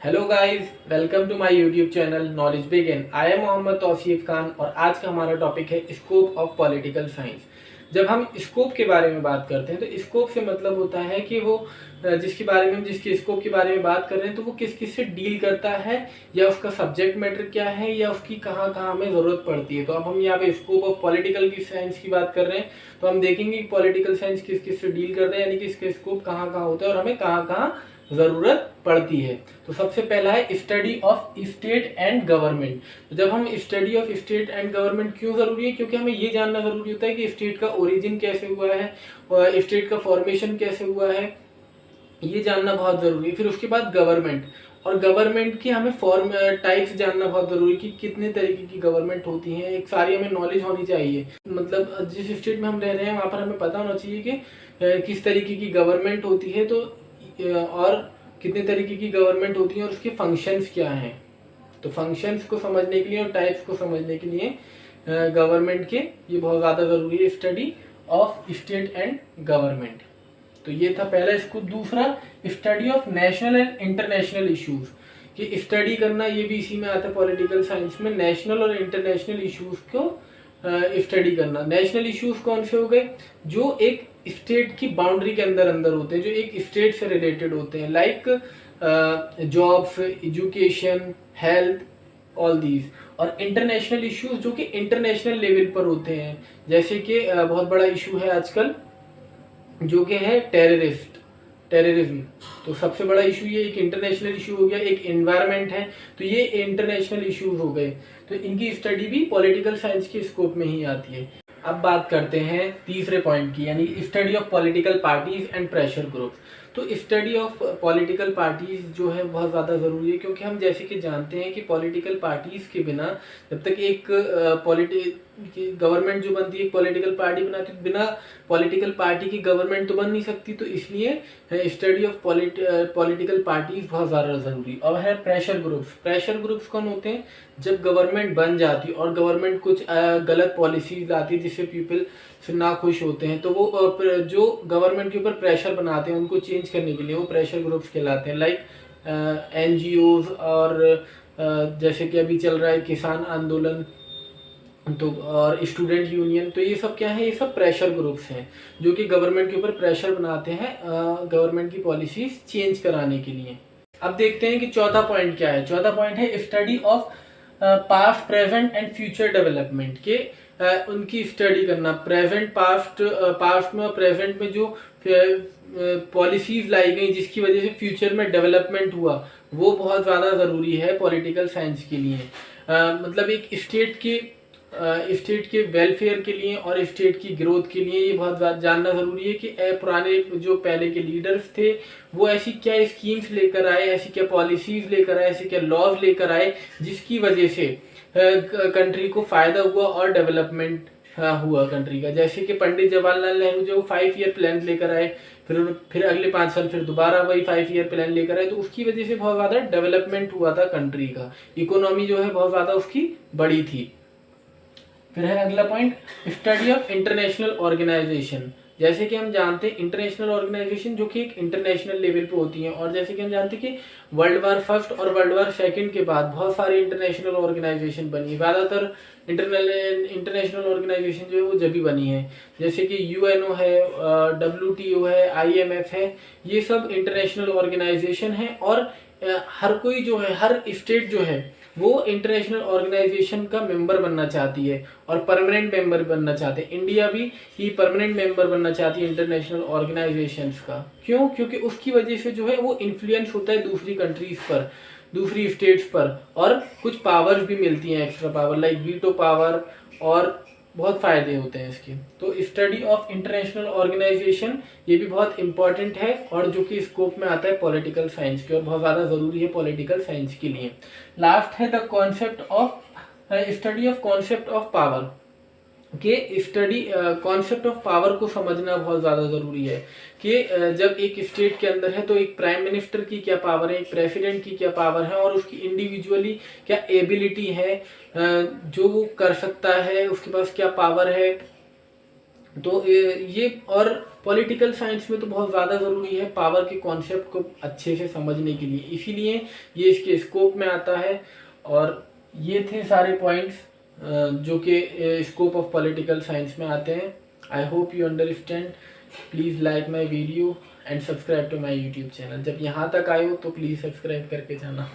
Hello guys, welcome to my YouTube channel knowledge begin. I am Mohammad Tausif Khan और आज का हमारा टॉपिक है स्कोप ऑफ पॉलिटिकल साइंस। जब हम स्कोप के बारे में बात करते हैं तो स्कोप से मतलब होता है कि वो जिसके स्कोप के बारे में बात कर रहे हैं तो वो किस किस से डील करता है, या उसका सब्जेक्ट मैटर क्या है, या उसकी कहाँ कहाँ हमें ज़रूरत पड़ती है। तो अब हम यहाँ पे स्कोप ऑफ पॉलिटिकल की साइंस की बात कर रहे हैं तो हम देखेंगे कि पॉलिटिकल साइंस किस किस से डील करता है, यानी कि इसका स्कोप कहाँ कहाँ होता है और हमें कहाँ कहाँ ज़रूरत पड़ती है। तो सबसे पहला है study of state and government. तो जब हम study of state and government क्यों ज़रूरी है, क्योंकि हमें ये जानना ज़रूरी होता है कि स्टेट का ओरिजिन कैसे हुआ है और स्टेट का फॉर्मेशन कैसे हुआ है, ये जानना बहुत ज़रूरी है। फिर उसके बाद गवर्नमेंट, और गवर्नमेंट की हमें फॉर्म टाइप्स जानना बहुत ज़रूरी है कि कितने तरीके की गवर्नमेंट होती हैं, एक सारी हमें नॉलेज होनी चाहिए। मतलब जिस स्टेट में हम रह रहे हैं वहाँ पर हमें पता होना चाहिए कि किस तरीके की गवर्नमेंट होती है, तो और कितने तरीके की गवर्नमेंट होती है और उसके फंक्शंस क्या हैं। तो फंक्शंस को समझने के लिए और टाइप्स को समझने के लिए गवर्नमेंट के ये बहुत ज़्यादा ज़रूरी है, study of state and government. तो ये था पहला इसको। दूसरा, study of national and international issues, कि स्टडी करना ये भी इसी में आता है पॉलिटिकल साइंस में, नेशनल और इंटरनेशनल इश्यूज को स्टडी करना। नेशनल इश्यूज कौन से हो गए, जो एक स्टेट की बाउंड्री के अंदर अंदर होते हैं, जो एक स्टेट से रिलेटेड होते हैं, like jobs, education, health, all these. और इंटरनेशनल इश्यूज जो कि इंटरनेशनल लेवल पर होते हैं, जैसे कि बहुत बड़ा इशू है आजकल जो कि है टेररिज्म। तो सबसे बड़ा इशू ये एक इंटरनेशनल इशू हो गया। एक एनवायरनमेंट है, तो ये इंटरनेशनल इश्यूज हो गए, तो इनकी स्टडी भी पॉलिटिकल साइंस के स्कोप में ही आती है। अब बात करते हैं तीसरे पॉइंट की, यानी study of political parties and pressure groups. तो स्टडी ऑफ पॉलिटिकल पार्टीज जो है बहुत ज़्यादा ज़रूरी है, क्योंकि हम जैसे कि जानते हैं कि पॉलिटिकल पार्टीज के बिना, जब तक एक गवर्नमेंट जो बनती है एक पॉलिटिकल पार्टी बनाती है, बिना पॉलिटिकल पार्टी की गवर्नमेंट तो बन नहीं सकती। तो इसलिए स्टडी ऑफ पॉलिटिकल पार्टीज बहुत ज़्यादा ज़रूरी। अब है प्रेशर ग्रुप्स। प्रेशर ग्रुप्स कौन होते हैं, जब गवर्नमेंट बन जाती है और गवर्नमेंट कुछ गलत पॉलिसीज लाती है जिससे पीपल से ना खुश होते हैं, तो वो जो गवर्नमेंट के ऊपर प्रेशर बनाते हैं उनको चेंज करने के लिए, वो प्रेशर ग्रुप्स कहलाते हैं। लाइक एनजीओज, और जैसे कि अभी चल रहा है किसान आंदोलन, तो और स्टूडेंट यूनियन, तो ये सब क्या है, ये सब प्रेशर ग्रुप्स हैं जो कि गवर्नमेंट के ऊपर प्रेशर बनाते हैं गवर्नमेंट की पॉलिसीज चेंज कराने के लिए। अब देखते हैं कि चौथा पॉइंट क्या है। चौथा पॉइंट है study of past, present and future development के, उनकी स्टडी करना। पास्ट में और प्रेजेंट में जो पॉलिसीज लाई गई जिसकी वजह से फ्यूचर में डेवलपमेंट हुआ, वो बहुत ज़्यादा ज़रूरी है पॉलिटिकल साइंस के लिए। मतलब एक स्टेट के वेलफेयर के लिए और स्टेट की ग्रोथ के लिए ये बहुत जानना ज़रूरी है कि पुराने जो पहले के लीडर्स थे वो ऐसी क्या स्कीम्स लेकर आए, ऐसी क्या पॉलिसीज लेकर आए, ऐसे क्या लॉज लेकर आए जिसकी वजह से कंट्री को फ़ायदा हुआ और डेवलपमेंट हुआ कंट्री का। जैसे कि पंडित जवाहरलाल नेहरू जो 5 ईयर प्लान लेकर आए, फिर अगले 5 साल फिर दोबारा वही 5 ईयर प्लान लेकर आए, तो उसकी वजह से बहुत ज़्यादा डेवलपमेंट हुआ था कंट्री का। इकोनॉमी जो है बहुत ज़्यादा उसकी बड़ी थी। फिर है अगला point, study of international organisation. जैसे कि हम जानते हैं इंटरनेशनल ऑर्गेनाइजेशन जो कि एक इंटरनेशनल लेवल पे होती हैं, और जैसे कि हम जानते हैं कि वर्ल्ड वार फर्स्ट और वर्ल्ड वार सेकंड के बाद बहुत सारे इंटरनेशनल ऑर्गेनाइजेशन बनी। ज़्यादातर इंटरनेशनल ऑर्गेनाइजेशन जो है वो जब भी बनी है, जैसे कि यूएनओ है, WTO है, IMF है, ये सब इंटरनेशनल ऑर्गेनाइजेशन है। और हर कोई जो है, हर स्टेट जो है वो इंटरनेशनल ऑर्गेनाइजेशन का मेंबर बनना चाहती है और परमानेंट मेंबर बनना चाहते हैं। इंडिया भी ही परमानेंट मेंबर बनना चाहती है इंटरनेशनल ऑर्गेनाइजेशंस का। क्यों? क्योंकि उसकी वजह से जो है वो इन्फ्लुएंस होता है दूसरी कंट्रीज पर, दूसरी स्टेट्स पर, और कुछ पावर्स भी मिलती हैं, extra power like veto power, और बहुत फ़ायदे होते हैं इसके। तो स्टडी ऑफ इंटरनेशनल ऑर्गेनाइजेशन ये भी बहुत इंपॉर्टेंट है, और जो कि स्कोप में आता है पॉलिटिकल साइंस के, और बहुत ज़्यादा ज़रूरी है पॉलिटिकल साइंस के लिए। लास्ट है the concept of study of concept of power, कि स्टडी कॉन्सेप्ट ऑफ पावर को समझना बहुत ज़्यादा ज़रूरी है कि जब एक स्टेट के अंदर है तो एक प्राइम मिनिस्टर की क्या पावर है, एक प्रेसिडेंट की क्या पावर है, और उसकी इंडिविजुअली क्या एबिलिटी है जो वो कर सकता है, उसके पास क्या पावर है, तो ये और पॉलिटिकल साइंस में तो बहुत ज़्यादा ज़रूरी है पावर के कॉन्सेप्ट को अच्छे से समझने के लिए, इसीलिए ये इसके स्कोप में आता है। और ये थे सारे पॉइंट्स जो कि स्कोप ऑफ पॉलिटिकल साइंस में आते हैं। I hope you understand. Please like my video and subscribe to my YouTube channel. जब यहाँ तक आए हो तो प्लीज़ सब्सक्राइब करके जाना।